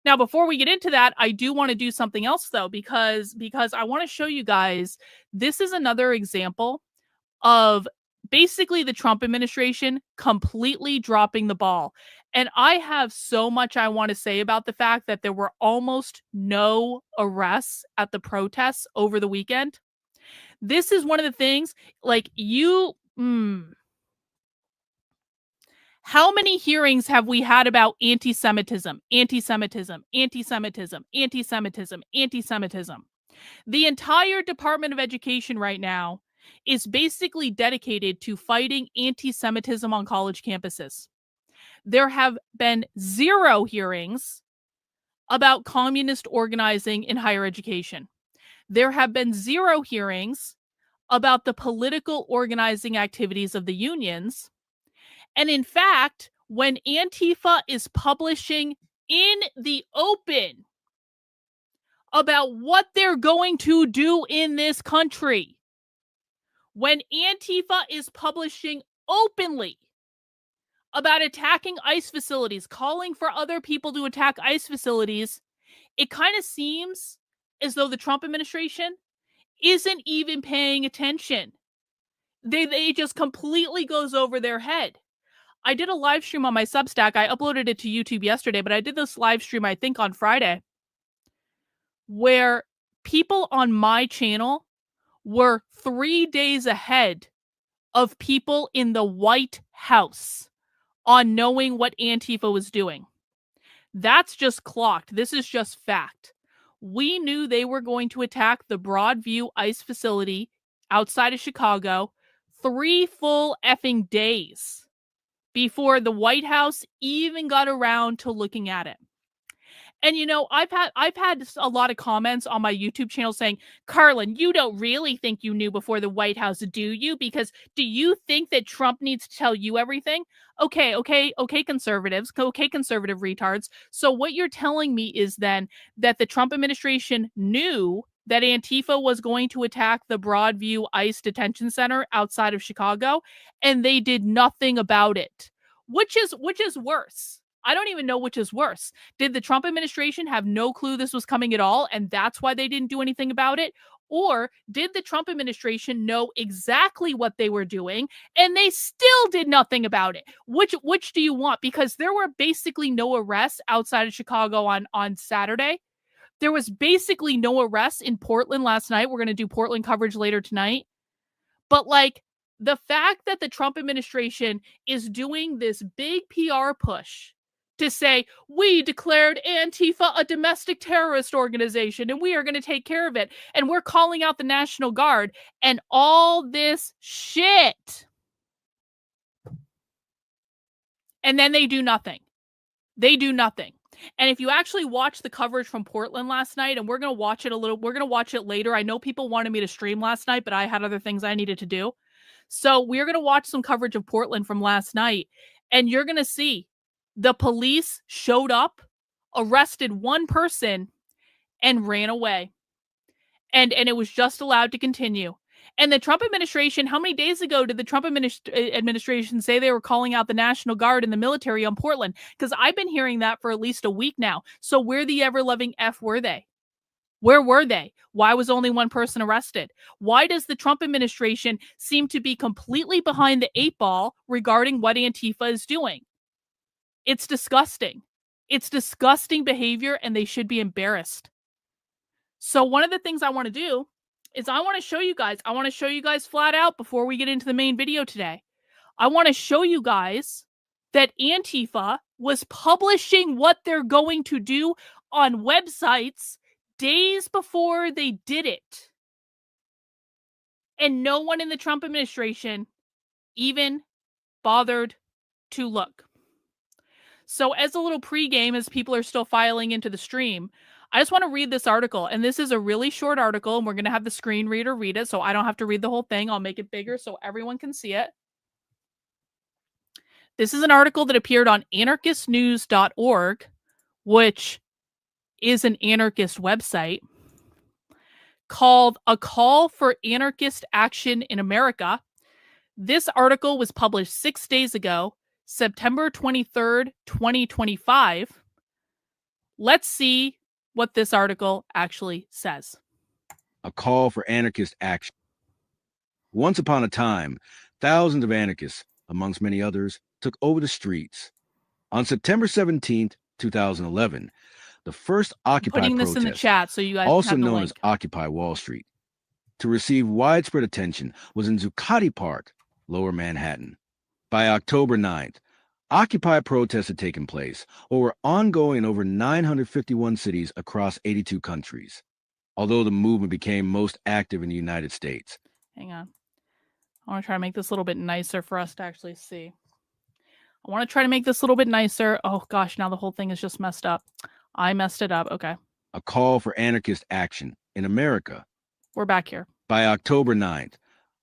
Now, before we get into that, I do want to do something else though, because I want to show you guys, this is another example of basically the Trump administration completely dropping the ball. And I have so much I want to say about the fact that there were almost no arrests at the protests over the weekend. This is one of the things, like, how many hearings have we had about anti-Semitism, anti-Semitism, anti-Semitism, anti-Semitism, anti-Semitism? The entire Department of Education right now is basically dedicated to fighting anti-Semitism on college campuses. There have been 0 hearings about communist organizing in higher education. There have been 0 hearings about the political organizing activities of the unions. And in fact, when Antifa is publishing in the open about what they're going to do in this country, when Antifa is publishing openly about attacking ICE facilities, calling for other people to attack ICE facilities, it kind of seems as though the Trump administration isn't even paying attention. They just completely goes over their head. I did a live stream on my Substack. I uploaded it to YouTube yesterday, but I did this live stream, I think, on Friday, where people on my channel were 3 days ahead of people in the White House on knowing what Antifa was doing. That's just clocked. This is just fact. We knew they were going to attack the Broadview ICE facility outside of Chicago 3 full effing days before the White House even got around to looking at it. And I've had a lot of comments on my YouTube channel saying, Carlin, you don't really think you knew before the White House, do you? Because do you think that Trump needs to tell you everything? Okay, conservatives, okay, conservative retards. So what you're telling me is then that the Trump administration knew that Antifa was going to attack the Broadview ICE detention center outside of Chicago, and they did nothing about it. Which is worse? I don't even know which is worse. Did the Trump administration have no clue this was coming at all, and that's why they didn't do anything about it? Or did the Trump administration know exactly what they were doing, and they still did nothing about it? Which do you want? Because there were basically no arrests outside of Chicago on Saturday. There was basically no arrests in Portland last night. We're going to do Portland coverage later tonight. But the fact that the Trump administration is doing this big PR push to say, we declared Antifa a domestic terrorist organization and we are going to take care of it, and we're calling out the National Guard and all this shit. And then they do nothing. They do nothing. And if you actually watch the coverage from Portland last night, and we're going to watch it later. I know people wanted me to stream last night, but I had other things I needed to do. So we're going to watch some coverage of Portland from last night, and you're going to see the police showed up, arrested one person, and ran away. And it was just allowed to continue. And the Trump administration, how many days ago did the Trump administration say they were calling out the National Guard and the military on Portland? Because I've been hearing that for at least a week now. So where the ever-loving F were they? Where were they? Why was only one person arrested? Why does the Trump administration seem to be completely behind the 8 ball regarding what Antifa is doing? It's disgusting. It's disgusting behavior, and they should be embarrassed. So one of the things I want to do is I want to show you guys flat out before we get into the main video today. I want to show you guys that Antifa was publishing what they're going to do on websites days before they did it. And no one in the Trump administration even bothered to look. So as a little pregame, as people are still filing into the stream, I just want to read this article. And this is a really short article, and we're going to have the screen reader read it, so I don't have to read the whole thing. I'll make it bigger so everyone can see it. This is an article that appeared on anarchistnews.org, which is an anarchist website, called A Call for Anarchist Action in America. This article was published 6 days ago, September 23rd, 2025. Let's see what this article actually says. A call for anarchist action. Once upon a time, thousands of anarchists, amongst many others, took over the streets. On September 17th, 2011, the first I'm Occupy putting this in the protest, chat so you guys can also have the known as link. Occupy Wall Street, to receive widespread attention was in Zuccotti Park, Lower Manhattan. By October 9th, Occupy protests had taken place or were ongoing in over 951 cities across 82 countries, although the movement became most active in the United States. Hang on. I want to try to make this a little bit nicer for us to actually see. I want to try to make this a little bit nicer. Oh gosh, now the whole thing is just messed up. I messed it up. Okay. A call for anarchist action in America. We're back here. By October 9th,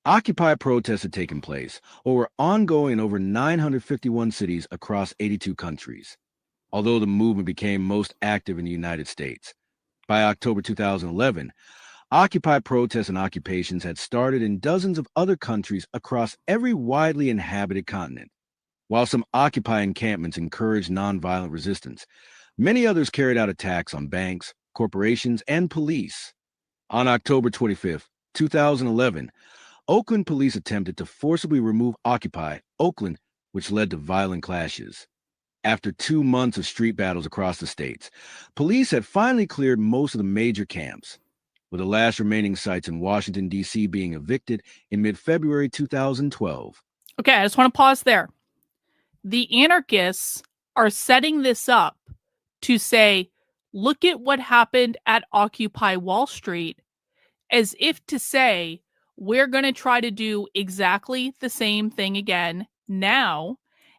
Occupy protests had taken place or were ongoing in over 951 cities across 82 countries, although the movement became most active in the United States. By October 2011, Occupy protests and occupations had started in dozens of other countries across every widely inhabited continent. While some Occupy encampments encouraged nonviolent resistance, many others carried out attacks on banks, corporations, and police. On October 25th, 2011, Oakland police attempted to forcibly remove Occupy Oakland, which led to violent clashes. After 2 months of street battles across the states, police had finally cleared most of the major camps, with the last remaining sites in Washington, D.C. being evicted in mid-February 2012. Okay, I just want to pause there. The anarchists are setting this up to say, look at what happened at Occupy Wall Street, as if to say, we're going to try to do exactly the same thing again now.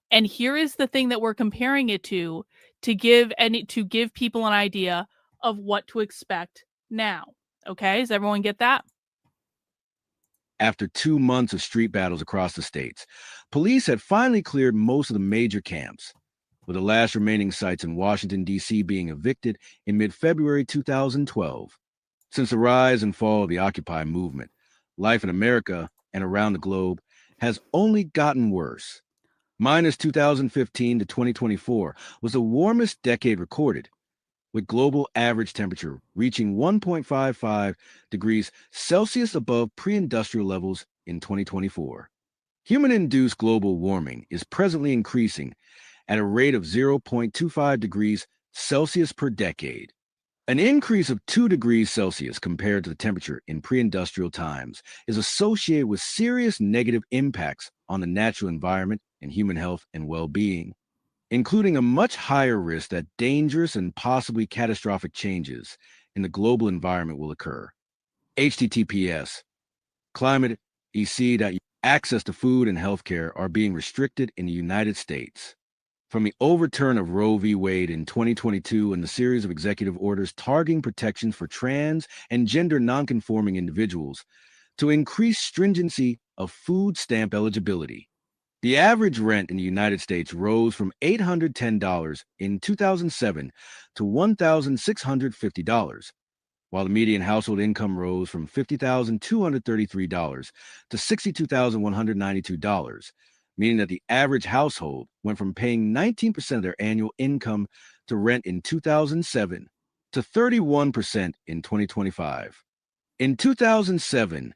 And here is the thing that we're comparing it to give people an idea of what to expect now. Okay, does everyone get that? After 2 months of street battles across the states, police had finally cleared most of the major camps, with the last remaining sites in Washington, D.C. being evicted in mid-February 2012. Since the rise and fall of the Occupy movement, life in America and around the globe has only gotten worse. Minus 2015 to 2024 was the warmest decade recorded, with global average temperature reaching 1.55 degrees Celsius above pre-industrial levels in 2024. Human-induced global warming is presently increasing at a rate of 0.25 degrees Celsius per decade. An increase of 2 degrees Celsius compared to the temperature in pre-industrial times is associated with serious negative impacts on the natural environment and human health and well-being, including a much higher risk that dangerous and possibly catastrophic changes in the global environment will occur. HTTPS. Climate, EC. Access to food and healthcare are being restricted in the United States. From the overturn of Roe v. Wade in 2022 and the series of executive orders targeting protections for trans and gender nonconforming individuals to increase stringency of food stamp eligibility, the average rent in the United States rose from $810 in 2007 to $1,650, while the median household income rose from $50,233 to $62,192, meaning that the average household went from paying 19% of their annual income to rent in 2007 to 31% in 2025. In 2007,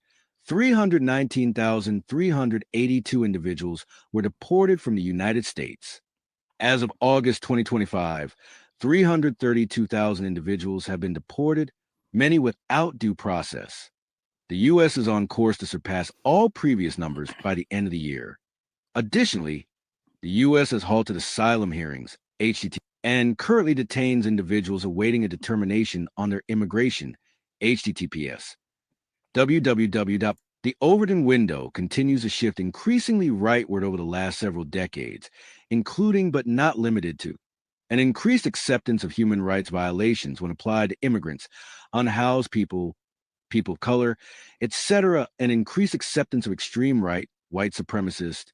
319,382 individuals were deported from the United States. As of August 2025, 332,000 individuals have been deported, many without due process. The U.S. is on course to surpass all previous numbers by the end of the year. Additionally, the U.S. has halted asylum hearings, HTT, and currently detains individuals awaiting a determination on their immigration, HTTPS. www. The Overton window continues to shift increasingly rightward over the last several decades, including but not limited to an increased acceptance of human rights violations when applied to immigrants, unhoused people, people of color, etc., an increased acceptance of extreme right, white supremacist,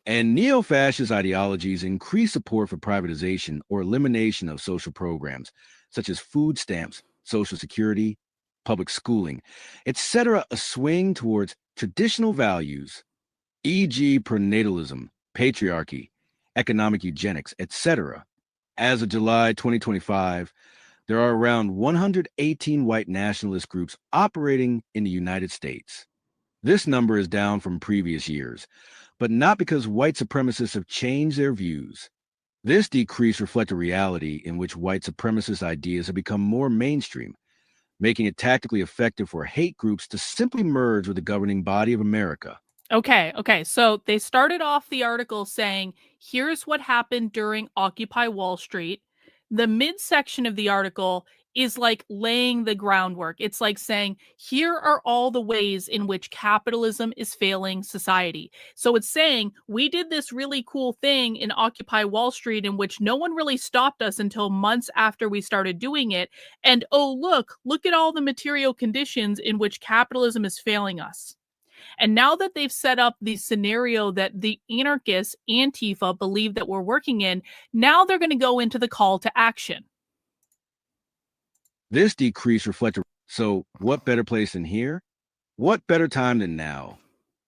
and neo-fascist ideologies, increased support for privatization or elimination of social programs, such as food stamps, Social Security, public schooling, etc., a swing towards traditional values, e.g., prenatalism, patriarchy, economic eugenics, etc., As of July 2025, there are around 118 white nationalist groups operating in the United States. This number is down from previous years, but not because white supremacists have changed their views. This decrease reflects a reality in which white supremacist ideas have become more mainstream, making it tactically effective for hate groups to simply merge with the governing body of America. Okay. So they started off the article saying, here's what happened during Occupy Wall Street. The midsection of the article is like laying the groundwork. It's like saying, here are all the ways in which capitalism is failing society. So it's saying, we did this really cool thing in Occupy Wall Street in which no one really stopped us until months after we started doing it. And oh, look at all the material conditions in which capitalism is failing us. And now that they've set up the scenario that the anarchists, Antifa, believe that we're working in, now they're going to go into the call to action. This decrease reflects. So, what better place than here? What better time than now?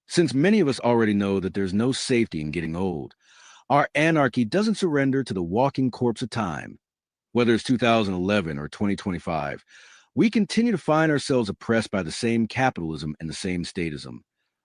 Since many of us already know that there's no safety in getting old, our anarchy doesn't surrender to the walking corpse of time. Whether it's 2011 or 2025, we continue to find ourselves oppressed by the same capitalism and the same statism,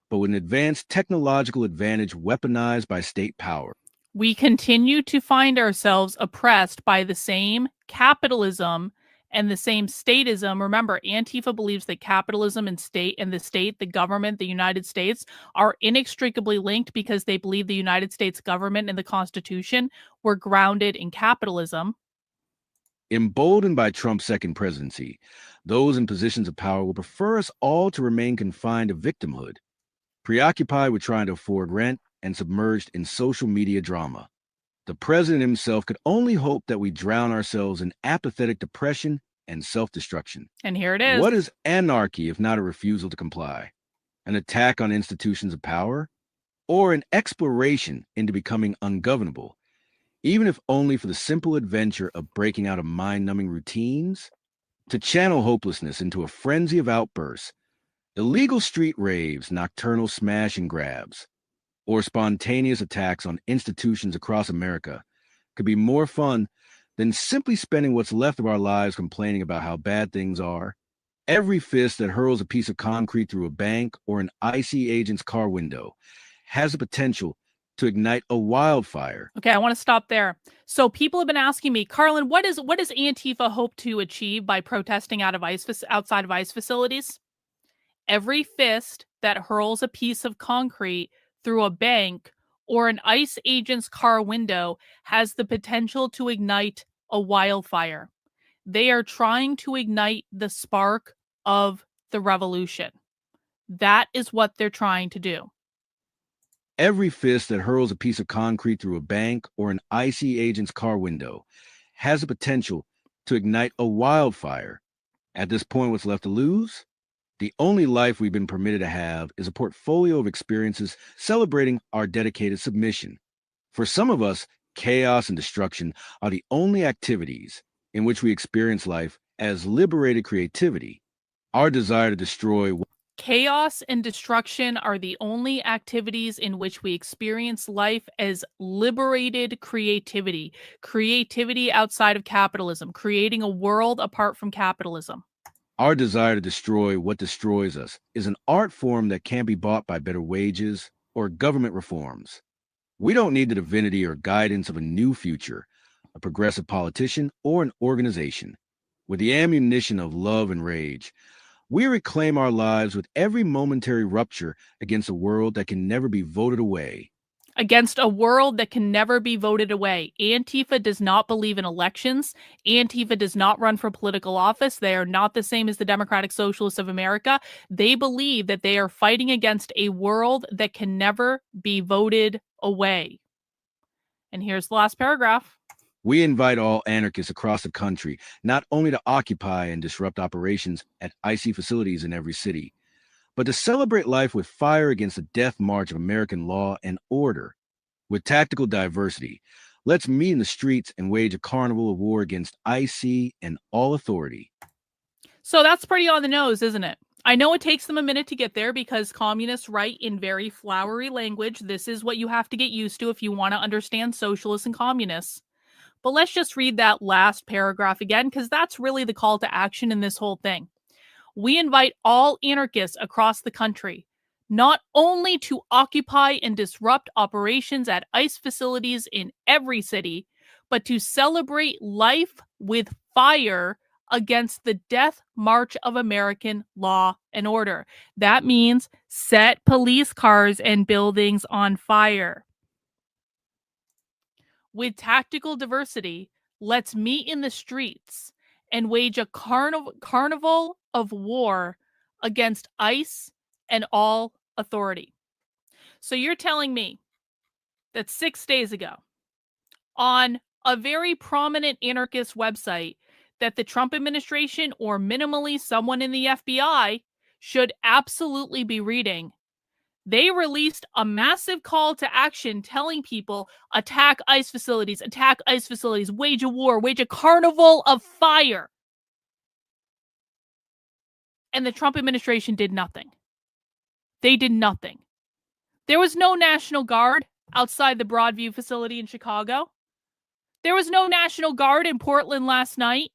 but with an advanced technological advantage weaponized by state power. We continue to find ourselves oppressed by the same capitalism and the same statism. Remember, Antifa believes that capitalism and the state, the government, the United States are inextricably linked because they believe the United States government and the Constitution were grounded in capitalism. Emboldened by Trump's second presidency, those in positions of power will prefer us all to remain confined to victimhood, preoccupied with trying to afford rent and submerged in social media drama. The president himself could only hope that we drown ourselves in apathetic depression and self-destruction. And here it is. What is anarchy if not a refusal to comply? An attack on institutions of power? Or an exploration into becoming ungovernable, even if only for the simple adventure of breaking out of mind-numbing routines? To channel hopelessness into a frenzy of outbursts, illegal street raves, nocturnal smash and grabs, or spontaneous attacks on institutions across America could be more fun than simply spending what's left of our lives complaining about how bad things are. Every fist that hurls a piece of concrete through a bank or an IC agent's car window has the potential to ignite a wildfire. Okay, I want to stop there. So people have been asking me, Carlin, what does Antifa hope to achieve by protesting outside of ICE facilities? Every fist that hurls a piece of concrete through a bank or an ICE agent's car window has the potential to ignite a wildfire. They are trying to ignite the spark of the revolution. That is what they're trying to do. Every fist that hurls a piece of concrete through a bank or an IC agent's car window has the potential to ignite a wildfire. At this point, what's left to lose? The only life we've been permitted to have is a portfolio of experiences celebrating our dedicated submission. For some of us, chaos and destruction are the only activities in which we experience life as liberated creativity. Our desire to destroy. Chaos and destruction are the only activities in which we experience life as liberated creativity. Creativity outside of capitalism, creating a world apart from capitalism. Our desire to destroy what destroys us is an art form that can't be bought by better wages or government reforms. We don't need the divinity or guidance of a new future, a progressive politician, or an organization. With the ammunition of love and rage, we reclaim our lives with every momentary rupture against a world that can never be voted away. Against a world that can never be voted away. Antifa does not believe in elections. Antifa does not run for political office. They are not the same as the Democratic Socialists of America. They believe that they are fighting against a world that can never be voted away. And here's the last paragraph. We invite all anarchists across the country not only to occupy and disrupt operations at IC facilities in every city, but to celebrate life with fire against the death march of American law and order. With tactical diversity, let's meet in the streets and wage a carnival of war against IC and all authority. So that's pretty on the nose, isn't it? I know it takes them a minute to get there because communists write in very flowery language. This is what you have to get used to if you want to understand socialists and communists. But let's just read that last paragraph again, because that's really the call to action in this whole thing. We invite all anarchists across the country not only to occupy and disrupt operations at ICE facilities in every city, but to celebrate life with fire against the death march of American law and order. That means set police cars and buildings on fire. With tactical diversity, let's meet in the streets and wage a carnival of war against ICE and all authority. So you're telling me that 6 days ago, on a very prominent anarchist website, that the Trump administration, or minimally someone in the FBI, should absolutely be reading, they released a massive call to action telling people, attack ICE facilities, wage a war, wage a carnival of fire. And the Trump administration did nothing. They did nothing. There was no National Guard outside the Broadview facility in Chicago. There was no National Guard in Portland last night.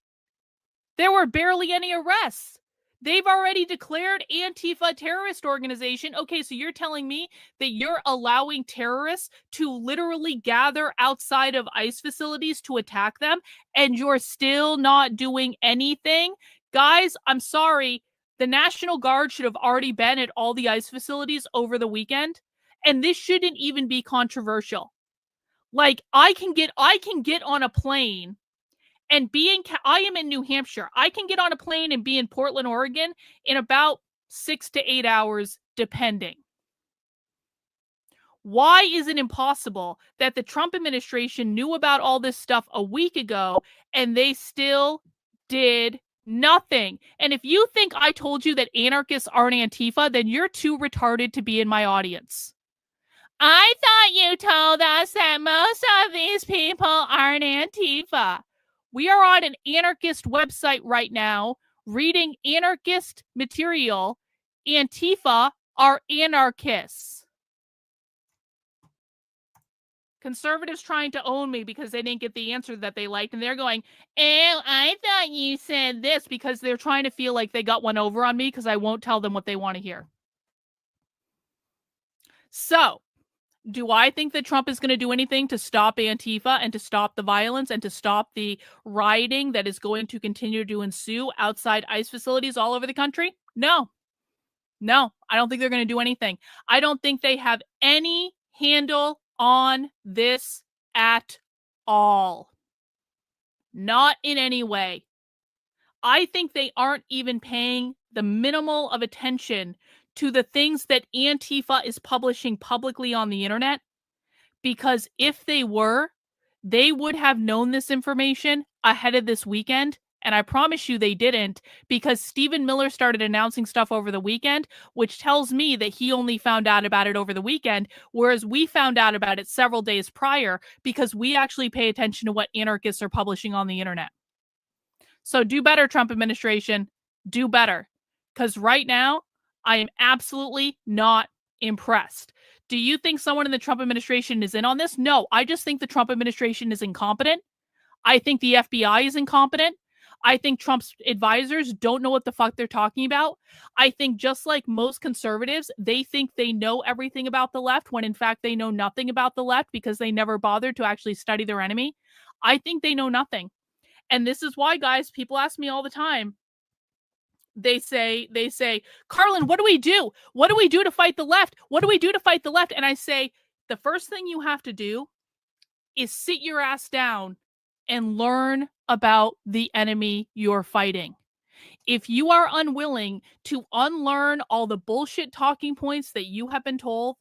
There were barely any arrests. They've already declared Antifa a terrorist organization. Okay, so you're telling me that you're allowing terrorists to literally gather outside of ICE facilities to attack them, and you're still not doing anything? Guys, I'm sorry. The National Guard should have already been at all the ICE facilities over the weekend, and this shouldn't even be controversial. Like, I can get on a plane and I am in New Hampshire. I can get on a plane and be in Portland, Oregon in about 6 to 8 hours, depending. Why is it impossible that the Trump administration knew about all this stuff a week ago and they still did nothing? And if you think I told you that anarchists aren't Antifa, then you're too retarded to be in my audience. I thought you told us that most of these people aren't Antifa. We are on an anarchist website right now, reading anarchist material. Antifa are anarchists. Conservatives trying to own me because they didn't get the answer that they liked, and they're going, oh, I thought you said this, because they're trying to feel like they got one over on me because I won't tell them what they want to hear. So, do I think that Trump is going to do anything to stop Antifa and to stop the violence and to stop the rioting that is going to continue to ensue outside ICE facilities all over the country? No. No, I don't think they're going to do anything. I don't think they have any handle on this at all. Not in any way. I think they aren't even paying the minimal of attention to the things that Antifa is publishing publicly on the internet, because if they were, they would have known this information ahead of this weekend, and I promise you they didn't, because Stephen Miller started announcing stuff over the weekend, which tells me that he only found out about it over the weekend, whereas we found out about it several days prior, because we actually pay attention to what anarchists are publishing on the internet. So do better, Trump administration. Do better. Because right now, I am absolutely not impressed. Do you think someone in the Trump administration is in on this? No, I just think the Trump administration is incompetent. I think the FBI is incompetent. I think Trump's advisors don't know what the fuck they're talking about. I think, just like most conservatives, they think they know everything about the left when in fact they know nothing about the left because they never bothered to actually study their enemy. I think they know nothing. And this is why, guys, people ask me all the time. They say, Carlin, what do we do? What do we do to fight the left? What do we do to fight the left? And I say, the first thing you have to do is sit your ass down and learn about the enemy you're fighting. If you are unwilling to unlearn all the bullshit talking points that you have been told,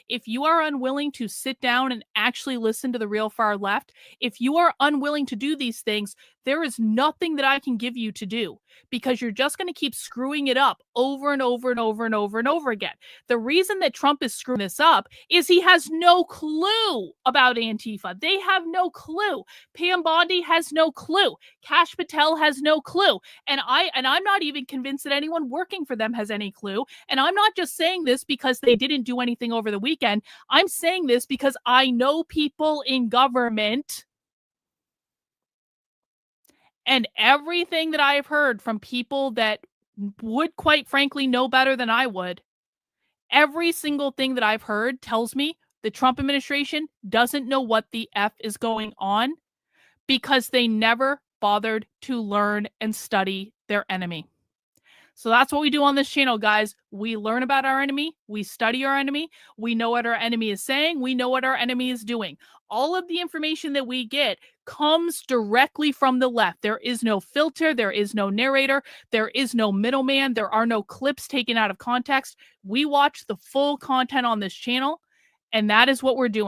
if you are unwilling to sit down and actually listen to the real far left, if you are unwilling to do these things, there is nothing that I can give you to do, because you're just going to keep screwing it up over and over and over and over and over again. The reason that Trump is screwing this up is he has no clue about Antifa. They have no clue. Pam Bondi has no clue. Kash Patel has no clue. And I'm not even convinced that anyone working for them has any clue. And I'm not just saying this because they didn't do anything over the weekend. I'm saying this because I know people in government And everything that I have heard from people that would, quite frankly, know better than I would, every single thing that I've heard tells me the Trump administration doesn't know what the F is going on because they never bothered to learn and study their enemy. So that's what we do on this channel, guys. We learn about our enemy. We study our enemy. We know what our enemy is saying. We know what our enemy is doing. All of the information that we get comes directly from the left. There is no filter. There is no narrator. There is no middleman. There are no clips taken out of context. We watch the full content on this channel, and that is what we're doing.